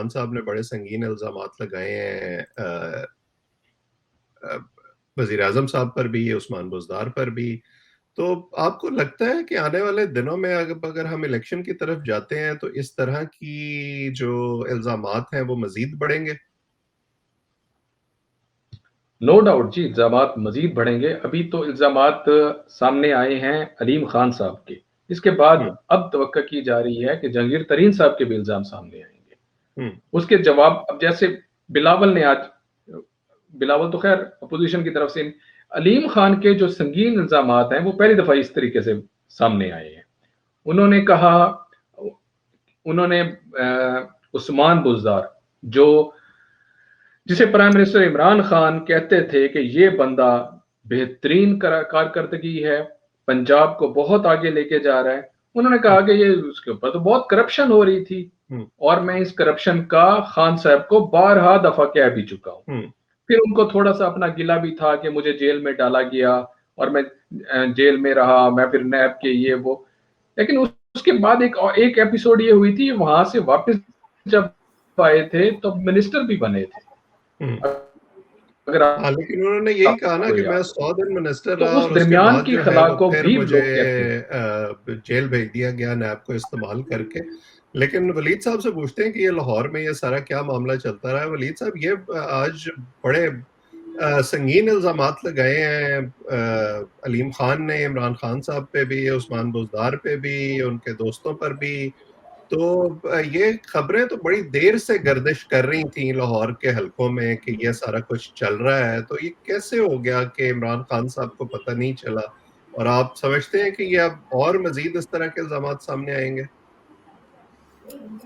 खान साहब ने बड़े संगीन इल्ज़ामात लगाए हैं वज़ीर आज़म साहब पर भी, उस्मान बुज़दार पर भी। तो आपको लगता है कि आने वाले दिनों में अगर हम इलेक्शन की तरफ जाते हैं तो इस तरह की जो इल्ज़ामात हैं वो मज़ीद बढ़ेंगे? नो डाउट जी, इल्ज़ामात मज़ीद बढ़ेंगे। अभी तो इल्ज़ामात सामने आए हैं अलीम खान साहब के। इसके बाद हुँ, अब तवक्को की जा रही है कि जहांगीर तरीन साहब के भी इल्ज़ाम सामने आएँगे। हुँ, उसके जवाब अब जैसे बिलावल ने आज, बिलावल तो खैर अपोज़िशन की तरफ से, अलीम खान के जो संगीन इल्ज़ामात हैं वो पहली दफ़ा इस तरीके से सामने आए हैं। उन्होंने कहा, उन्होंने उस्मान बुज़दार, जो जिसे प्राइम मिनिस्टर इमरान खान कहते थे कि ये बंदा बेहतरीन कारकर्दगी है, पंजाब को बहुत आगे लेके जा रहा है। उन्होंने हुँ, कहा कि ये उसके ऊपर तो बहुत करप्शन हो रही थी हुँ, और मैं इस करप्शन का खान साहब को बारहा दफा कह भी चुका हूं। हुँ, फिर उनको थोड़ा सा अपना गिला भी था कि मुझे जेल में डाला गया और मैं जेल में रहा, मैं फिर नैब के ये वो। लेकिन उसके बाद एक एपिसोड ये हुई थी, वहां से वापस जब आए थे तो मिनिस्टर भी बने थे, हुँ। अगर हाँ, लेकिन उन्होंने यही कहा ना आपको कि मैं याद हो। 100 दिन मिनिस्टर तो रहा उस और उसके दरमियान बाद की जो है खला वो को फिर भी मुझे लोग कहते हैं। जेल भेज दिया गया नैब को इस्तेमाल करके। लेकिन वलीद साहब से पूछते हैं कि ये लाहौर में ये सारा क्या मामला चलता रहा है? वलीद साहब ये आज बड़े संगीन इल्ज़ामात लगाए हैं अलीम खान ने इमरान खान साहब पे भी, उस्मान बुज़दार पे भी, उनके दोस्तों पर भी। तो ये खबरें तो बड़ी देर से गर्दिश कर रही थी लाहौर के हलकों में कि ये सारा कुछ चल रहा है, तो ये कैसे हो गया कि इमरान खान साहब को पता नहीं चला? और आप समझते हैं कि ये अब और मज़ीद इस तरह के इल्ज़ामात सामने आएँगे?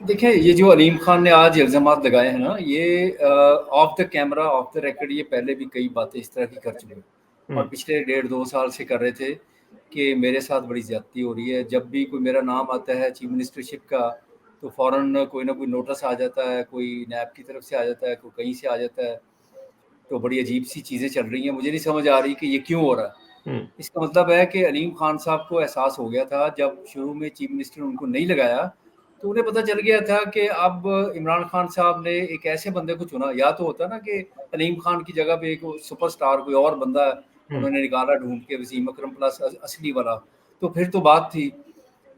देखिए, ये जो अलीम खान ने आज इल्ज़ामात लगाए हैं ना, ये of the camera, of the record ये पहले भी कई बातें इस तरह की कर चुके हैं हुँ, और पिछले 1.5-2 साल से कर रहे थे कि मेरे साथ बड़ी ज़्यादती हो रही है। जब भी कोई मेरा नाम आता है चीफ मिनिस्टरशिप का, तो फ़ौरन कोई ना कोई नोटिस आ जाता है, कोई नैब की तरफ से आ जाता है, कोई कहीं से आ जाता है। तो बड़ी अजीब-सी चीज़ें चल रही हैं। मुझे नहीं समझ आ रही कि ये क्यों हो रहा है। हुँ, इसका मतलब है कि अलीम खान साहब को एहसास हो गया था, जब शुरू में चीफ मिनिस्टर उनको नहीं लगाया, तो उन्हें पता चल गया था कि अब इमरान खान साहब ने एक ऐसे बंदे को चुना। या तो होता ना कि अलीम खान की जगह पे एक सुपरस्टार कोई और बंदा हुँ, उन्होंने निकाला ढूँढ के, वसीम अकरम प्लस असली वाला, तो फिर तो बात थी।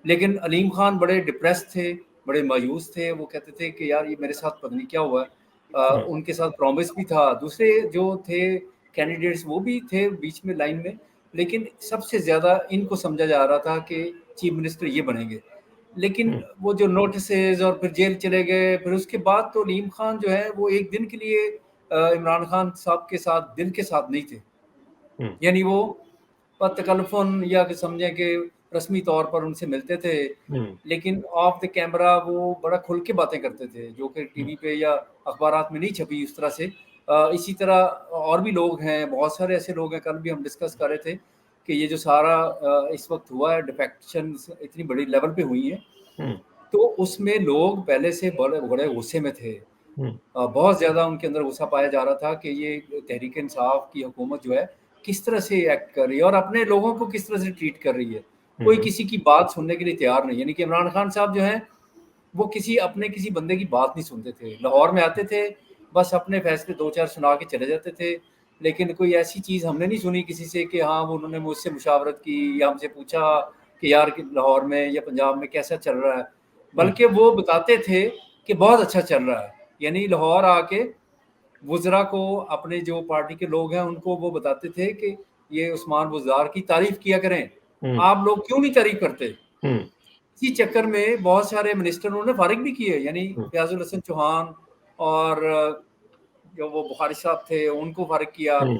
लेकिन अलीम खान बड़े डिप्रेस थे, बड़े मायूस थे। वो कहते थे कि यार ये मेरे साथ पता नहीं क्या हुआ है। हुँ, उनके साथ प्रॉमिस भी था, दूसरे जो थे कैंडिडेट्स वो भी थे बीच में लाइन में, लेकिन सबसे ज़्यादा इनको समझा जा रहा था कि चीफ मिनिस्टर ये बनेंगे। लेकिन हुँ, वो जो नोटिसेज़ और फिर जेल चले गए, फिर उसके बाद तो अलीम खान जो है वो एक दिन के लिए इमरान खान साहब के साथ, दिल के साथ नहीं थे। हुँ, यानी वो तकल्लुफ़न या कि समझें कि रस्मी तौर पर उनसे मिलते थे, हुँ, लेकिन ऑफ द कैमरा वो बड़ा खुल के बातें करते थे, जो कि हुँ, टीवी पे या अखबारात में नहीं छपी उस तरह से। इसी तरह और भी लोग हैं, बहुत सारे ऐसे लोग हैं, कल भी हम डिस्कस कर रहे थे कि ये जो सारा इस वक़्त हुआ है, डिफेक्शंस इतनी बड़ी लेवल पे हुई हैं, हुँ, तो उसमें लोग पहले से बड़े बड़े गुस्से में थे। हुँ, बहुत ज़्यादा उनके अंदर गुस्सा पाया जा रहा था कि ये तहरीक-ए-इंसाफ की हुकूमत जो है, किस तरह से एक्ट कर रही है और अपने लोगों को किस तरह से ट्रीट कर रही है। हुँ, कोई हुँ, किसी की बात सुनने के लिए तैयार नहीं, यानी कि इमरान खान साहब जो हैं, वो किसी बंदे की बात नहीं सुनते थे। लाहौर में आते थे, बस अपने फैसले 2-4 सुना के चले जाते थे, लेकिन कोई ऐसी चीज़ हमने नहीं सुनी किसी से कि हाँ, वो उन्होंने मुझसे मुशावरत की या हमसे पूछा कि यार कि लाहौर में या पंजाब में कैसा चल रहा है। हुँ, बल्कि वो बताते थे कि बहुत अच्छा चल रहा है। यानी लाहौर आके वुज़रा को, अपने जो पार्टी के लोग हैं उनको वो बताते थे कि ये उस्मान बुज़दार की तारीफ़ किया करें। हुँ, आप लोग क्यों नहीं तारीफ़ करते? हुँ, इसी चक्कर में बहुत सारे मिनिस्टर उन्होंने फ़ारिग भी किए, यानी हुँ, फ़याज़ुल हसन चौहान और जो वो बुखारी साहब थे उनको फ़ारिग किया। हुँ,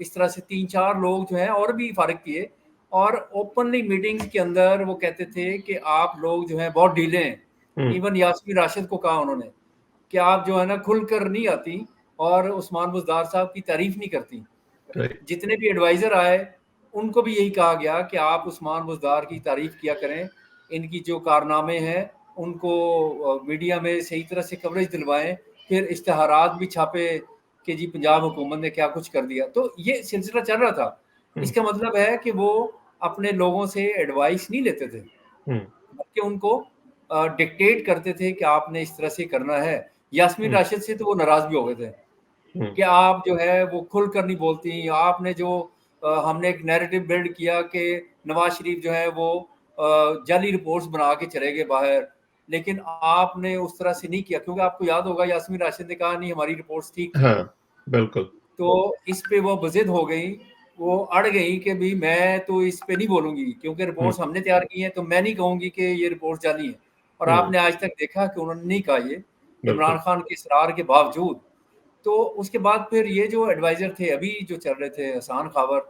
इस तरह से 3-4 लोग जो हैं और भी फ़ारिग किए और ओपनली मीटिंग्स के अंदर वो कहते थे कि आप लोग जो हैं बहुत ढीले हैं। हुँ, इवन यास्मीन राशिद को कहा उन्होंने कि आप जो है ना खुलकर नहीं आती और उस्मान बुज़दार साहब की तारीफ़ नहीं करती। राइट, जितने भी एडवाइज़र आए, उनको भी यही कहा गया कि आप उस्मान बुज़दार की तारीफ़ किया करें। इनकी जो कारनामे हैं, उनको मीडिया में सही तरह से कवरेज दिलवाएँ। फिर इश्तिहारात भी छापे कि जी पंजाब हुकूमत ने क्या कुछ कर दिया। तो ये सिलसिला चल रहा था। हुँ, इसका मतलब है कि वो अपने लोगों से एडवाइस नहीं लेते थे, हुँ, बल्कि उनको डिक्टेट करते थे कि आपने इस तरह से करना है। यास्मीन राशिद से तो वो नाराज भी हो गए थे कि आप जो है वो खुलकर नहीं बोलती। आपने जो हमने एक नैरेटिव बिल्ड किया कि नवाज शरीफ जो है वो जाली रिपोर्ट्स बना के चले गए बाहर, लेकिन आपने उस तरह से नहीं किया, क्योंकि आपको याद होगा यास्मीन राशिद ने कहा नहीं हमारी रिपोर्ट्स ठीक थी। हाँ, बिल्कुल। तो इस पे वो बज़िद हो गई, वो अड़ गई कि भी मैं तो इस पे नहीं बोलूंगी क्योंकि रिपोर्ट्स हमने तैयार की हैं, तो मैं नहीं कहूंगी कि ये रिपोर्ट जाली है। और आपने आज तक देखा कि उन्होंने नहीं कहा ये, इमरान खान के इसरार के बावजूद। तो उसके बाद फिर ये जो एडवाइजर थे अभी जो चल रहे थे हसान खावर,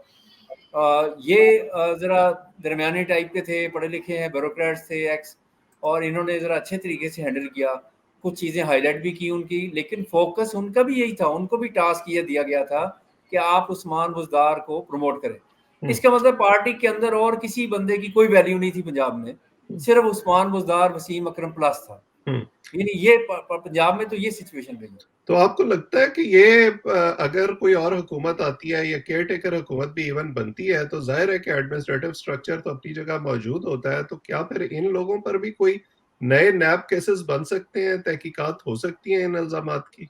ये ज़रा दरमियानी टाइप के थे, पढ़े लिखे हैं, ब्यूरोक्रेट्स थे एक्स, और इन्होंने ज़रा अच्छे तरीके से हैंडल किया, कुछ चीज़ें हाईलाइट भी की उनकी, लेकिन फोकस उनका भी यही था, उनको भी टास्क ये दिया गया था कि आप उस्मान बुज़दार को प्रमोट करें। इसका मतलब पार्टी के अंदर और किसी बंदे की कोई वैल्यू नहीं थी पंजाब में, सिर्फ उस्मान बुज़दार, वसीम अकरम प्लस था। यानी ये पंजाब में तो ये सिचुएशन रही है। तो आपको लगता है कि ये अगर कोई और हुकूमत आती है या केयर टेकर हुकूमत भी इवन बनती है, तो जाहिर है कि एडमिनिस्ट्रेटिव स्ट्रक्चर तो अपनी जगह मौजूद होता है, तो क्या फिर इन लोगों पर भी कोई नए नैब केसेस बन सकते हैं, तहकीकात हो सकती हैं इन इल्जामात की?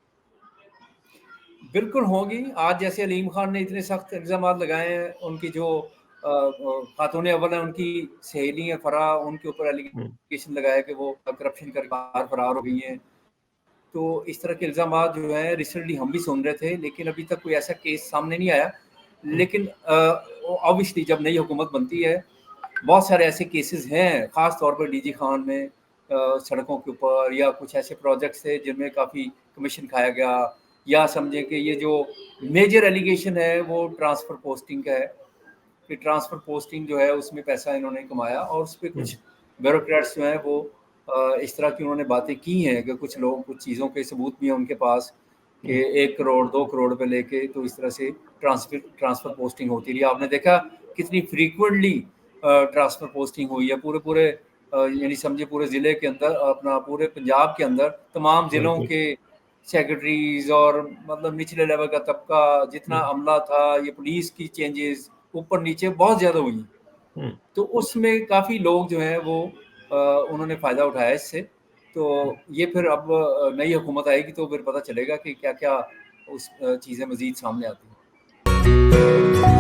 बिल्कुल होंगी। आज जैसे अलीम खान ने इतने सख्त इल्ज़ाम लगाए हैं, उनकी जो खातून अव्वल है उनकी सहेली है फराह, उनके ऊपर एलिगेशन लगाया कि वो करप्शन करके बाहर फरार हो गई हैं। तो इस तरह के इल्ज़ाम जो हैं रिसेंटली हम भी सुन रहे थे, लेकिन अभी तक कोई ऐसा केस सामने नहीं आया। लेकिन ऑब्वियसली जब नई हुकूमत बनती है, बहुत सारे ऐसे केसेस हैं, ख़ास तौर पर डीजी खान में सड़कों के ऊपर, या कुछ ऐसे प्रोजेक्ट्स थे जिनमें काफ़ी कमीशन खाया गया, या समझें कि ये जो मेजर एलिगेशन है वो ट्रांसफ़र पोस्टिंग का है कि ट्रांसफ़र पोस्टिंग जो है उसमें पैसा इन्होंने कमाया, और उस पे कुछ ब्यूरोक्रेट्स जो हैं वो इस तरह की उन्होंने बातें की हैं कि कुछ लोग, कुछ चीज़ों के सबूत भी हैं उनके पास कि 1 करोड़ 2 करोड़ पे लेके, तो इस तरह से ट्रांसफ़र पोस्टिंग होती रही। आपने देखा कितनी फ्रीक्वेंटली ट्रांसफ़र पोस्टिंग हुई है पूरे यानी समझिए पूरे ज़िले के अंदर, अपना पूरे पंजाब के अंदर तमाम ज़िलों के सेक्रेटरीज और मतलब निचले लेवल का तबका, जितना अमला था, ये पुलिस की चेंजेस ऊपर नीचे बहुत ज़्यादा हुई। तो उसमें काफ़ी लोग जो हैं वो उन्होंने फ़ायदा उठाया इससे। तो ये फिर अब नई हुकूमत आएगी तो फिर पता चलेगा कि क्या-क्या उस चीज़ें मज़ीद सामने आती हैं।